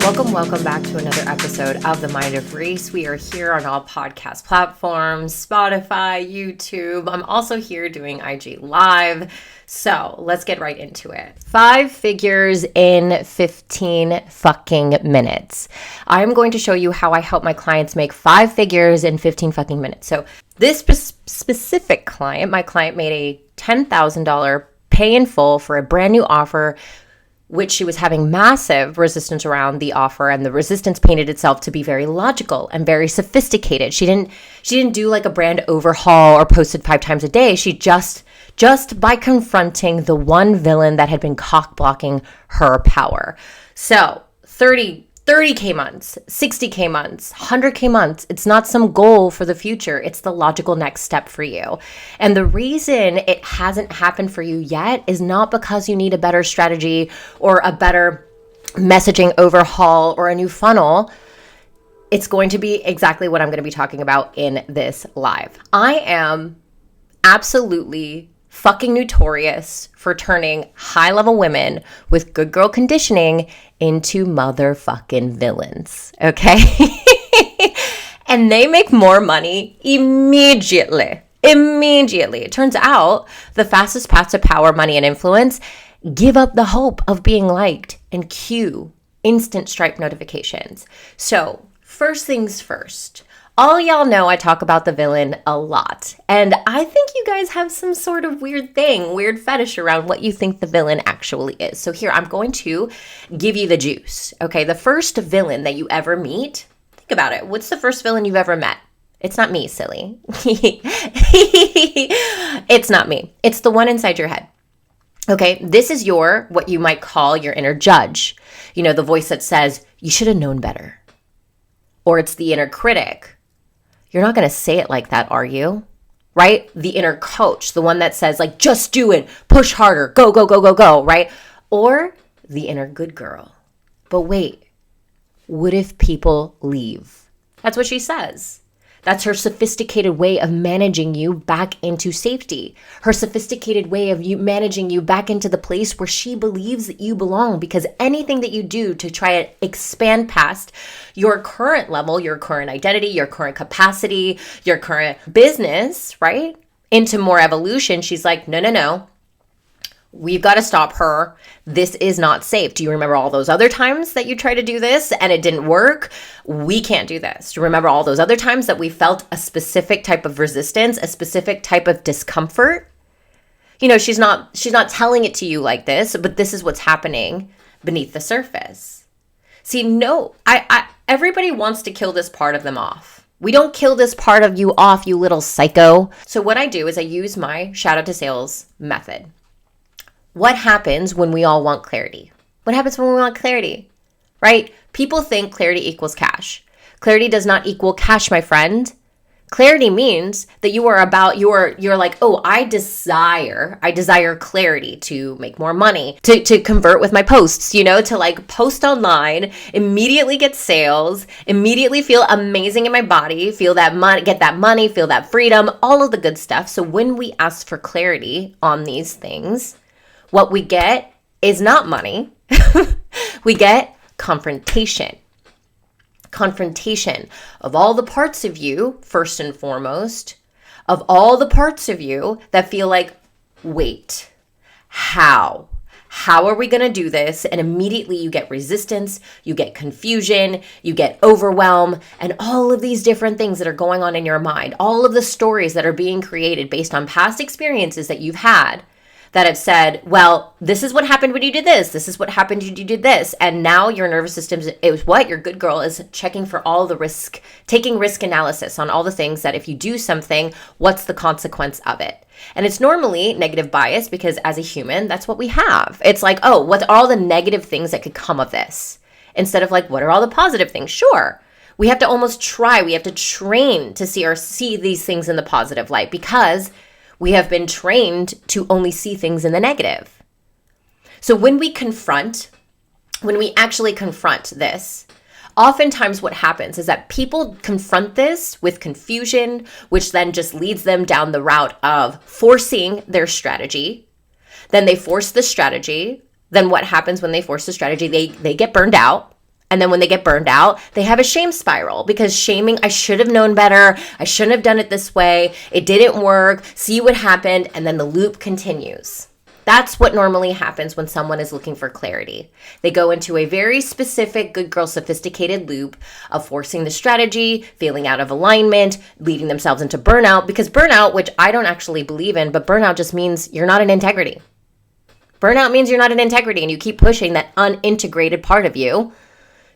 Welcome back to another episode of The Mind of Reese. We are here on all podcast platforms, Spotify, YouTube. I'm also here doing IG Live. So let's get right into it. 5 figures in 15 fucking minutes. I'm going to show you how I help my clients make 5 figures in 15 fucking minutes. So this specific client, my client made a $10,000 pay in full for a brand new offer, which she was having massive resistance around the offer, and the resistance painted itself to be very logical and very sophisticated. She didn't do like a brand overhaul or posted 5 times a day. She just by confronting the one villain that had been cock blocking her power. So 30K months, 60K months, 100K months. It's not some goal for the future. It's the logical next step for you. And the reason it hasn't happened for you yet is not because you need a better strategy or a better messaging overhaul or a new funnel. It's going to be exactly what I'm going to be talking about in this live. I am absolutely fucking notorious for turning high-level women with good girl conditioning into motherfucking villains, okay? And they make more money immediately. It turns out the fastest path to power, money, and influence: give up the hope of being liked and cue instant Stripe notifications. So first things first. All y'all know I talk about the villain a lot, and I think you guys have some sort of weird fetish around what you think the villain actually is. So here, I'm going to give you the juice, okay? The first villain that you ever meet, think about it. What's the first villain you've ever met? It's not me, silly. It's not me. It's the one inside your head. Okay, this is what you might call your inner judge. You know, the voice that says, you should have known better. Or it's the inner critic. You're not going to say it like that, are you? Right? The inner coach, the one that says like, just do it, push harder, go, go, go, go, go, right? Or the inner good girl. But wait, what if people leave? That's what she says. That's her sophisticated way of managing you back into safety. Her sophisticated way of managing you back into the place where she believes that you belong, because anything that you do to try to expand past your current level, your current identity, your current capacity, your current business, right? Into more evolution, she's like, no. We've got to stop her. This is not safe. Do you remember all those other times that you tried to do this and it didn't work? We can't do this. Do you remember all those other times that we felt a specific type of resistance, a specific type of discomfort? You know, she's not telling it to you like this, but this is what's happening beneath the surface. See, no, everybody wants to kill this part of them off. We don't kill this part of you off, you little psycho. So what I do is I use my shadow to sales method. What happens when we all want clarity? What happens when we want clarity, right? People think clarity equals cash. Clarity does not equal cash, my friend. Clarity means that you're like, oh, I desire clarity to make more money, to convert with my posts, you know, to like post online, immediately get sales, immediately feel amazing in my body, feel that money, get that money, feel that freedom, all of the good stuff. So when we ask for clarity on these things, what we get is not money. We get confrontation. Confrontation of all the parts of you, first and foremost, of all the parts of you that feel like, wait, how? How are we going to do this? And immediately you get resistance, you get confusion, you get overwhelm, and all of these different things that are going on in your mind, all of the stories that are being created based on past experiences that you've had, that have said, well, this is what happened when you did this. This is what happened when you did this. And now your nervous system is what? Your good girl is checking for all the risk, taking risk analysis on all the things that if you do something, what's the consequence of it? And it's normally negative bias, because as a human, that's what we have. It's like, oh, what are all the negative things that could come of this? Instead of like, what are all the positive things? Sure. We have to almost try. We have to train to see these things in the positive light, because we have been trained to only see things in the negative. So when we actually confront this, oftentimes what happens is that people confront this with confusion, which then just leads them down the route of forcing their strategy. Then they force the strategy. Then what happens when they force the strategy? They get burned out. And then when they get burned out, they have a shame spiral because shaming, I should have known better. I shouldn't have done it this way. It didn't work. See what happened. And then the loop continues. That's what normally happens when someone is looking for clarity. They go into a very specific, good girl, sophisticated loop of forcing the strategy, feeling out of alignment, leading themselves into burnout. Because burnout, which I don't actually believe in, but burnout just means you're not in integrity. Burnout means you're not in integrity and you keep pushing that unintegrated part of you,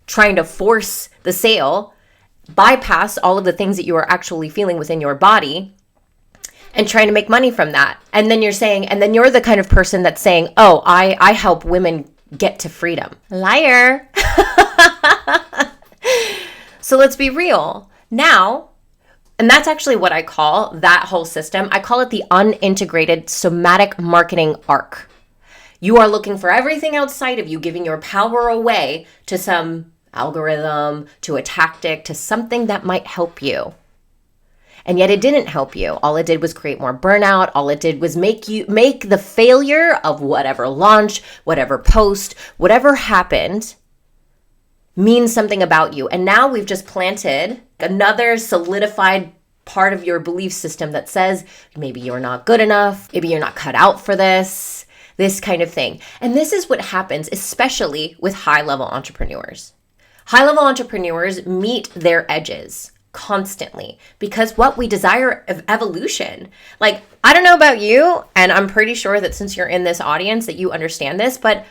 trying to force the sale, bypass all of the things that you are actually feeling within your body and trying to make money from that. And then you're the kind of person that's saying, oh, I help women get to freedom. Liar. So let's be real. Now, and that's actually what I call that whole system. I call it the unintegrated somatic marketing arc. You are looking for everything outside of you, giving your power away to some algorithm, to a tactic, to something that might help you. And yet it didn't help you. All it did was create more burnout. All it did was make the failure of whatever launch, whatever post, whatever happened mean something about you. And now we've just planted another solidified part of your belief system that says maybe you're not good enough, maybe you're not cut out for this kind of thing. And this is what happens, especially with high-level entrepreneurs. High-level entrepreneurs meet their edges constantly because what we desire of evolution. Like, I don't know about you, and I'm pretty sure that since you're in this audience that you understand this, but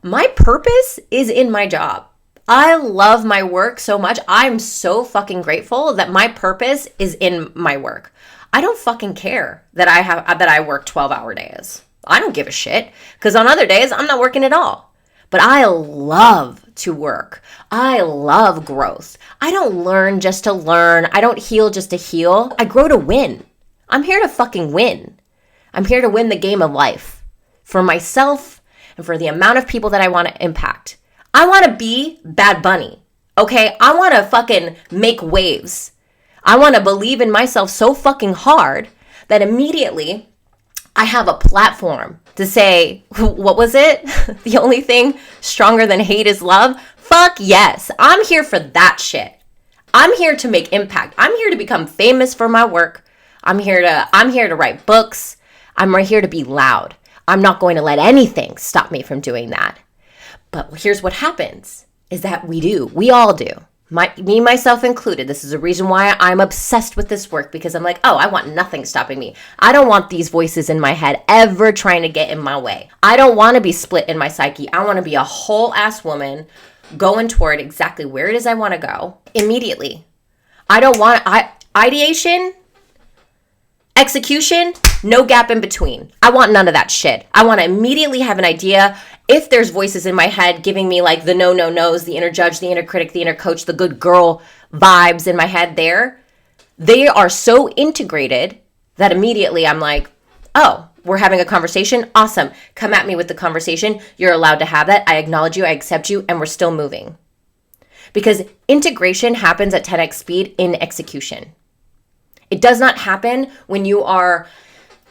my purpose is in my job. I love my work so much. I'm so fucking grateful that my purpose is in my work. I don't fucking care that I work 12-hour days. I don't give a shit because on other days I'm not working at all. But I love to work. I love growth. I don't learn just to learn. I don't heal just to heal. I grow to win. I'm here to fucking win. I'm here to win the game of life for myself and for the amount of people that I want to impact. I want to be Bad Bunny, okay? I want to fucking make waves. I want to believe in myself so fucking hard that immediately I have a platform to say, what was it? The only thing stronger than hate is love? Fuck yes. I'm here for that shit. I'm here to make impact. I'm here to become famous for my work. I'm here to write books. I'm right here to be loud. I'm not going to let anything stop me from doing that. But here's what happens is that we all do. Me, myself included. This is a reason why I'm obsessed with this work because I'm like, oh, I want nothing stopping me. I don't want these voices in my head ever trying to get in my way. I don't want to be split in my psyche. I want to be a whole ass woman going toward exactly where it is I want to go immediately. I don't want ideation, execution, no gap in between. I want none of that shit. I want to immediately have an idea. If there's voices in my head giving me like the no-no-nos, the inner judge, the inner critic, the inner coach, the good girl vibes in my head there, they are so integrated that immediately I'm like, oh, we're having a conversation? Awesome. Come at me with the conversation. You're allowed to have that. I acknowledge you. I accept you. And we're still moving. Because integration happens at 10x speed in execution. It does not happen when you are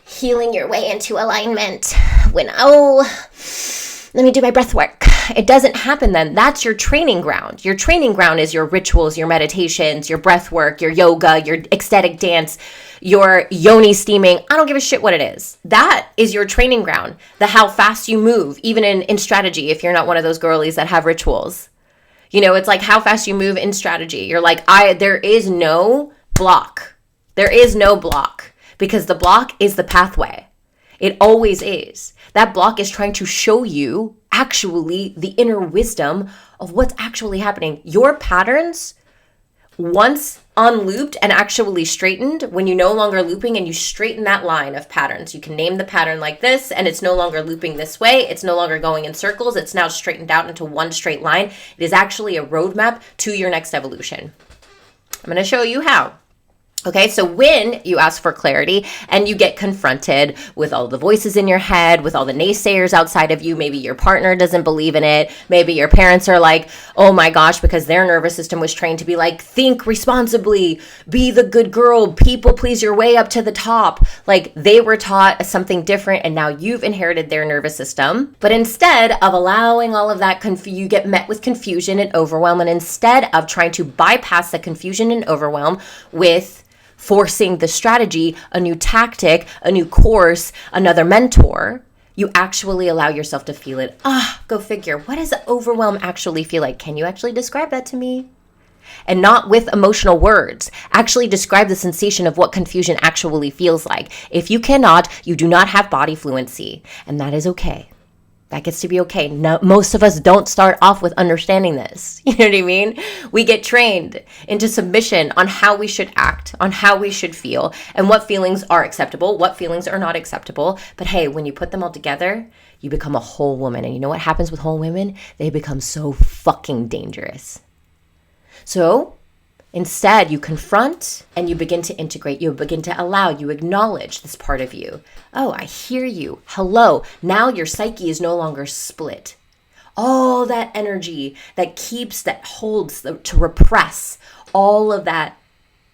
healing your way into alignment. Let me do my breath work. It doesn't happen then. That's your training ground. Your training ground is your rituals, your meditations, your breath work, your yoga, your ecstatic dance, your yoni steaming. I don't give a shit what it is. That is your training ground. The how fast you move, even in strategy, if you're not one of those girlies that have rituals. You know, it's like how fast you move in strategy. You're like, there is no block. There is no block because the block is the pathway. It always is. That block is trying to show you actually the inner wisdom of what's actually happening. Your patterns, once unlooped and actually straightened, when you're no longer looping and you straighten that line of patterns, you can name the pattern like this and it's no longer looping this way. It's no longer going in circles. It's now straightened out into one straight line. It is actually a roadmap to your next evolution. I'm going to show you how. Okay, so when you ask for clarity and you get confronted with all the voices in your head, with all the naysayers outside of you, maybe your partner doesn't believe in it, maybe your parents are like, oh my gosh, because their nervous system was trained to be like, think responsibly, be the good girl, people please your way up to the top. Like they were taught something different and now you've inherited their nervous system. But instead of allowing all of that, you get met with confusion and overwhelm. And instead of trying to bypass the confusion and overwhelm with forcing the strategy, a new tactic, a new course, another mentor, you actually allow yourself to feel it. Go figure. What does overwhelm actually feel like? Can you actually describe that to me? And not with emotional words. Actually describe the sensation of what confusion actually feels like. If you cannot, you do not have body fluency, and that is okay. That gets to be okay. No, most of us don't start off with understanding this. You know what I mean? We get trained into submission on how we should act, on how we should feel, and what feelings are acceptable, what feelings are not acceptable. But hey, when you put them all together, you become a whole woman. And you know what happens with whole women? They become so fucking dangerous. So instead, you confront and you begin to integrate. You begin to allow, you acknowledge this part of you. Oh, I hear you. Hello. Now your psyche is no longer split. All that energy that keeps, that holds, to repress all of that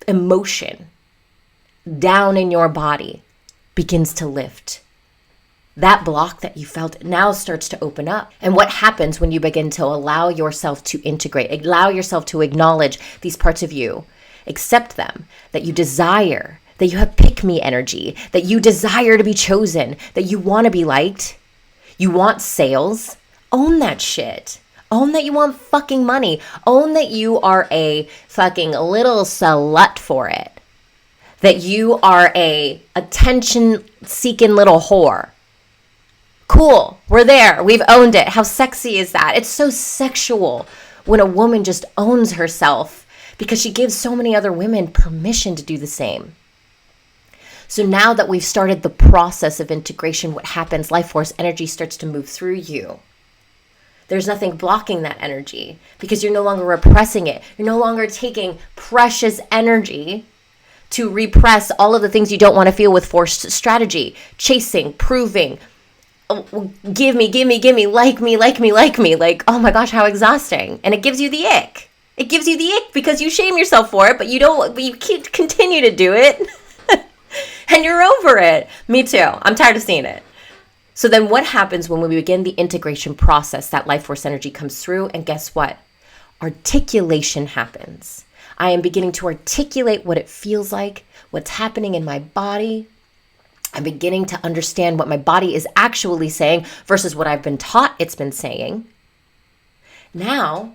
emotion down in your body begins to lift. That block that you felt now starts to open up. And what happens when you begin to allow yourself to integrate, allow yourself to acknowledge these parts of you, accept them, that you desire, that you have pick-me energy, that you desire to be chosen, that you want to be liked, you want sales, own that shit. Own that you want fucking money. Own that you are a fucking little slut for it. That you are a attention-seeking little whore. Cool, we're there, we've owned it. How sexy is that? It's so sexual when a woman just owns herself because she gives so many other women permission to do the same. So now that we've started the process of integration, what happens? Life force energy starts to move through you. There's nothing blocking that energy because you're no longer repressing it. You're no longer taking precious energy to repress all of the things you don't want to feel with forced strategy, chasing, proving, give me, like me. Like, oh my gosh, how exhausting. And it gives you the ick. It gives you the ick because you shame yourself for it, but you continue to do it and you're over it. Me too. I'm tired of seeing it. So then what happens when we begin the integration process? That life force energy comes through, and guess what? Articulation happens. I am beginning to articulate what it feels like, what's happening in my body. I'm beginning to understand what my body is actually saying versus what I've been taught it's been saying. Now,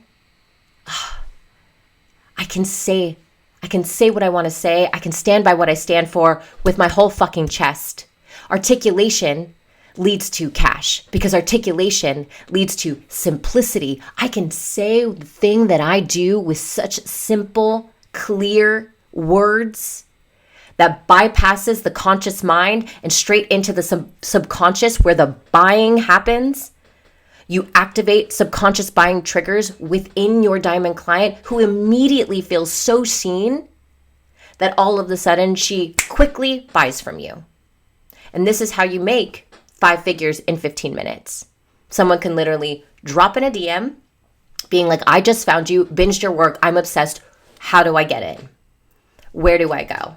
I can say what I want to say. I can stand by what I stand for with my whole fucking chest. Articulation leads to cash because articulation leads to simplicity. I can say the thing that I do with such simple, clear words that bypasses the conscious mind and straight into the subconscious where the buying happens. You activate subconscious buying triggers within your diamond client who immediately feels so seen that all of a sudden she quickly buys from you. And this is how you make 5 figures in 15 minutes. Someone can literally drop in a DM being like, I just found you, binged your work, I'm obsessed. How do I get in? Where do I go?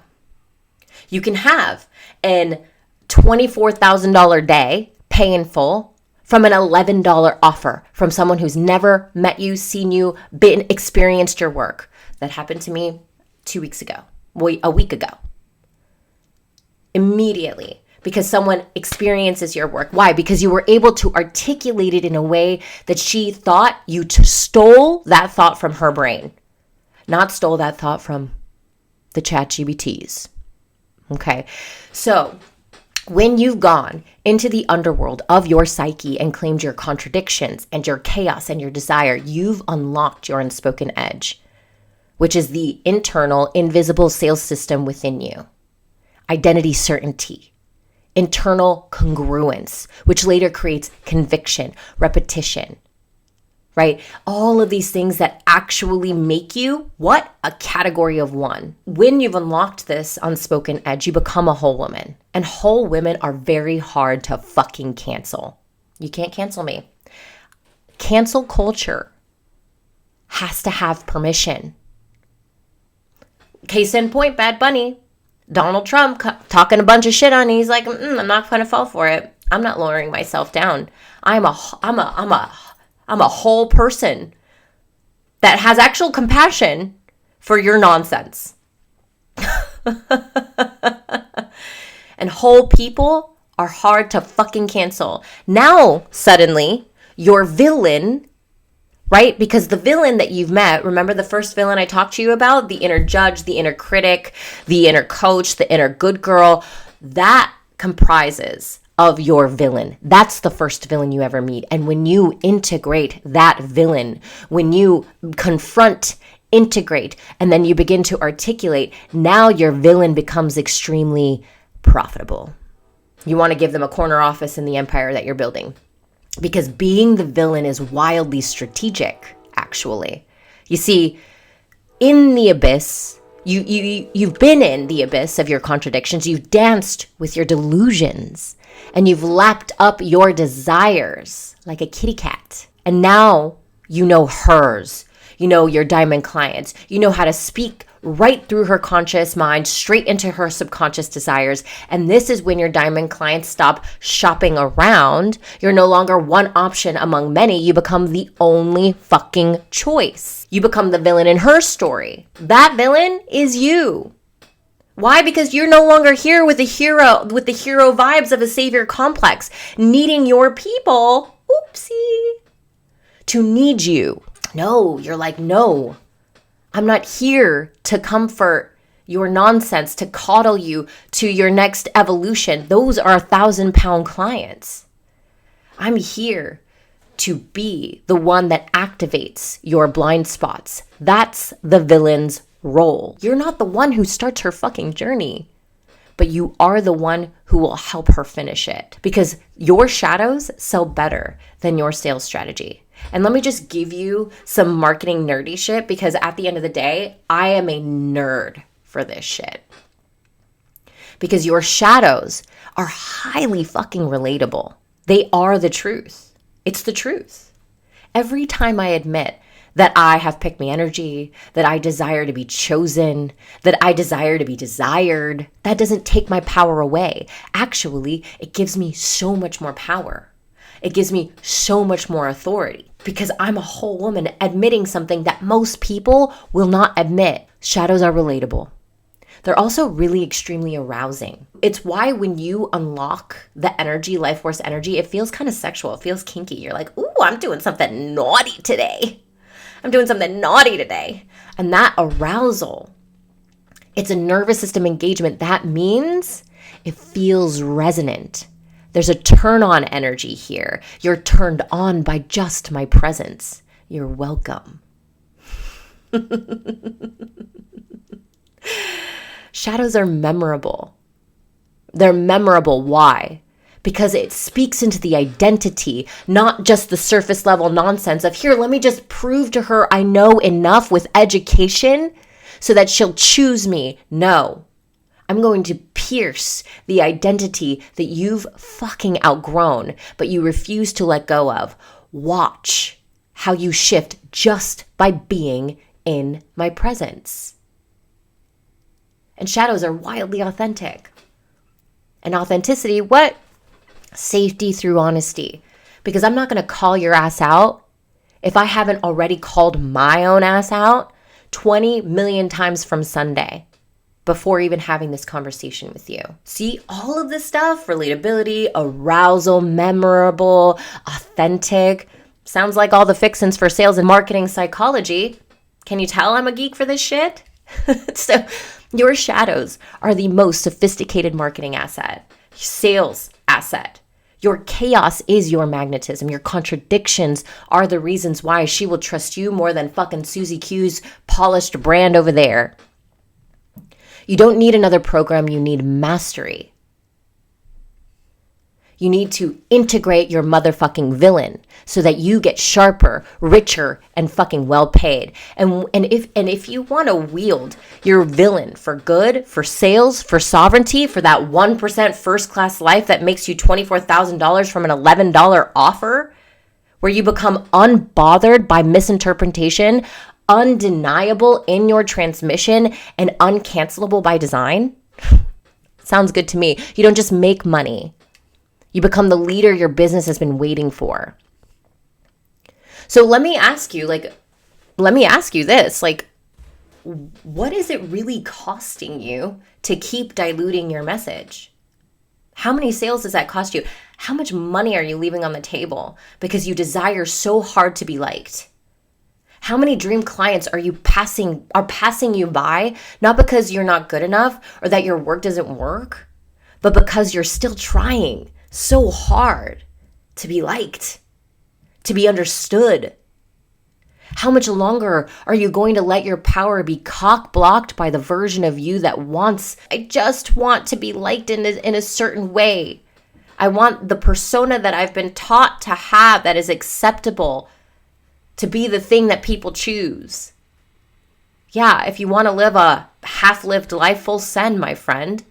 You can have an $24,000 day, pay in full, from an $11 offer from someone who's never met you, seen you, experienced your work. That happened to me 2 weeks ago, a week ago. Immediately, because someone experiences your work. Why? Because you were able to articulate it in a way that she thought you stole that thought from her brain, not stole that thought from the ChatGPTs. Okay, so when you've gone into the underworld of your psyche and claimed your contradictions and your chaos and your desire, you've unlocked your unspoken edge, which is the internal, invisible sales system within you. Identity certainty, internal congruence, which later creates conviction, repetition. right? All of these things that actually make you, what? A category of one. When you've unlocked this unspoken edge, you become a whole woman. And whole women are very hard to fucking cancel. You can't cancel me. Cancel culture has to have permission. Case in point, Bad Bunny. Donald Trump talking a bunch of shit on me. He's like, I'm not going to fall for it. I'm not lowering myself down. I'm a whole person that has actual compassion for your nonsense. And whole people are hard to fucking cancel. Now, suddenly, your villain, right? Because the villain that you've met, remember the first villain I talked to you about? The inner judge, the inner critic, the inner coach, the inner good girl. That comprises of your villain. That's the first villain you ever meet. And when you integrate that villain, when you confront, integrate, and then you begin to articulate, now your villain becomes extremely profitable. You want to give them a corner office in the empire that you're building. Because being the villain is wildly strategic, actually. You see, in the abyss, you've been in the abyss of your contradictions. You've danced with your delusions. And you've lapped up your desires like a kitty cat. And now you know hers. You know your diamond clients. You know how to speak right through her conscious mind, straight into her subconscious desires. And this is when your diamond clients stop shopping around. You're no longer one option among many. You become the only fucking choice. You become the villain in her story. That villain is you. Why? Because you're no longer here with the hero vibes of a savior complex, needing your people, oopsie, to need you. No, you're like, no, I'm not here to comfort your nonsense, to coddle you to your next evolution. Those are 1,000-pound clients. I'm here to be the one that activates your blind spots. That's the villain's role. You're not the one who starts her fucking journey, but you are the one who will help her finish it, because your shadows sell better than your sales strategy. And let me just give you some marketing nerdy shit, because at the end of the day, I am a nerd for this shit. Because your shadows are highly fucking relatable. They are the truth. It's the truth. Every time I admit that I have pick me energy, that I desire to be chosen, that I desire to be desired, that doesn't take my power away. Actually, it gives me so much more power. It gives me so much more authority, because I'm a whole woman admitting something that most people will not admit. Shadows are relatable. They're also really extremely arousing. It's why when you unlock the energy, life force energy, it feels kind of sexual. It feels kinky. You're like, ooh, I'm doing something naughty today. I'm doing something naughty today. And that arousal, it's a nervous system engagement. That means it feels resonant. There's a turn on energy here. You're turned on by just my presence. You're welcome. Shadows are memorable. They're memorable. Why? Because it speaks into the identity, not just the surface level nonsense of, here, let me just prove to her I know enough with education so that she'll choose me. No, I'm going to pierce the identity that you've fucking outgrown, but you refuse to let go of. Watch how you shift just by being in my presence. And shadows are wildly authentic. And authenticity, what? Safety through honesty. Because I'm not going to call your ass out if I haven't already called my own ass out 20 million times from Sunday before even having this conversation with you. See, all of this stuff, relatability, arousal, memorable, authentic, sounds like all the fixins for sales and marketing psychology. Can you tell I'm a geek for this shit? So your shadows are the most sophisticated marketing asset, sales asset. Your chaos is your magnetism. Your contradictions are the reasons why she will trust you more than fucking Susie Q's polished brand over there. You don't need another program. You need mastery. You need to integrate your motherfucking villain so that you get sharper, richer, and fucking well paid. And if you want to wield your villain for good, for sales, for sovereignty, for that 1% first class life that makes you $24,000 from an $11 offer, where you become unbothered by misinterpretation, undeniable in your transmission, and uncancelable by design, sounds good to me. You don't just make money. You become the leader your business has been waiting for. So let me ask you this, what is it really costing you to keep diluting your message? How many sales does that cost you? How much money are you leaving on the table because you desire so hard to be liked? How many dream clients are passing you by, not because you're not good enough or that your work doesn't work, but because you're still trying so hard to be liked, to be understood? How much longer are you going to let your power be cock-blocked by the version of you that wants, I just want to be liked in a certain way. I want the persona that I've been taught to have that is acceptable to be the thing that people choose. Yeah, if you want to live a half-lived life, full send, my friend.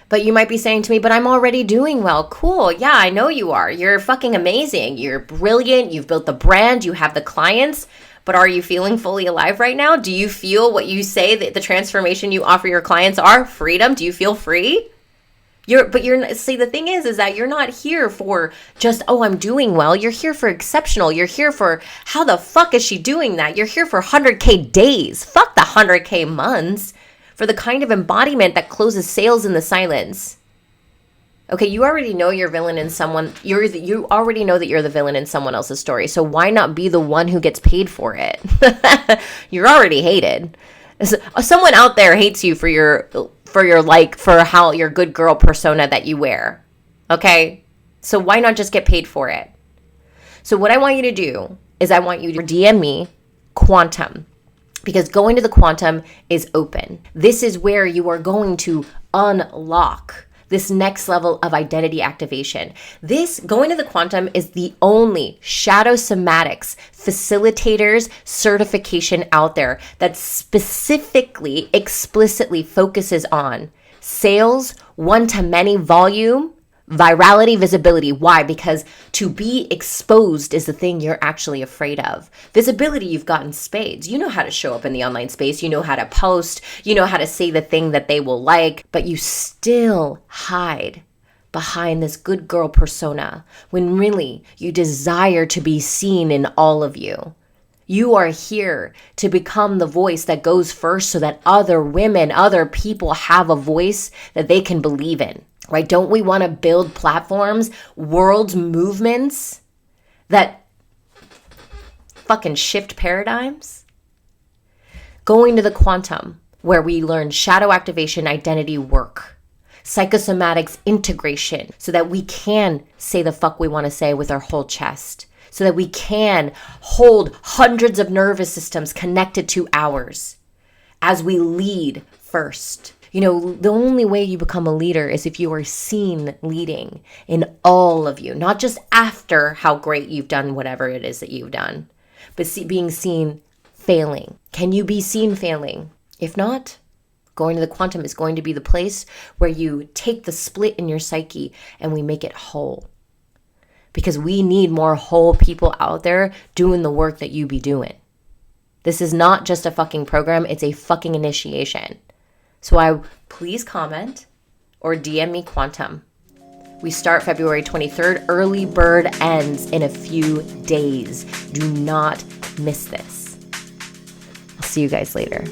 But you might be saying to me, but I'm already doing well. Cool. Yeah, I know you are. You're fucking amazing. You're brilliant. You've built the brand. You have the clients. But are you feeling fully alive right now? Do you feel what you say that the transformation you offer your clients are? Freedom? Do you feel free? See, the thing is that you're not here for just, oh, I'm doing well. You're here for exceptional. You're here for, how the fuck is she doing that? You're here for 100K days. Fuck the 100K months. For the kind of embodiment that closes sales in the silence. Okay, you already know you're villain in someone. You already know that you're the villain in someone else's story. So why not be the one who gets paid for it? You're already hated. Someone out there hates you for how your good girl persona that you wear. Okay, so why not just get paid for it? So what I want you to do is I want you to DM me quantum. Because going to the quantum is open. This is where you are going to unlock this next level of identity activation. This going to the quantum is the only ShadowSomatix facilitators certification out there that specifically, explicitly focuses on sales, one-to-many volume, virality, visibility. Why? Because to be exposed is the thing you're actually afraid of. Visibility, you've gotten spades. You know how to show up in the online space. You know how to post. You know how to say the thing that they will like, but you still hide behind this good girl persona when really you desire to be seen in all of you. You are here to become the voice that goes first so that other women, other people have a voice that they can believe in. Right? Don't we want to build platforms, world movements that fucking shift paradigms? Going to the quantum, where we learn shadow activation, identity work, psychosomatics integration, so that we can say the fuck we want to say with our whole chest, so that we can hold hundreds of nervous systems connected to ours as we lead first. You know, the only way you become a leader is if you are seen leading in all of you, not just after how great you've done whatever it is that you've done, but being seen failing. Can you be seen failing? If not, going to the quantum is going to be the place where you take the split in your psyche and we make it whole. Because we need more whole people out there doing the work that you be doing. This is not just a fucking program, it's a fucking initiation. So please comment or DM me quantum. We start February 23rd. Early bird ends in a few days. Do not miss this. I'll see you guys later.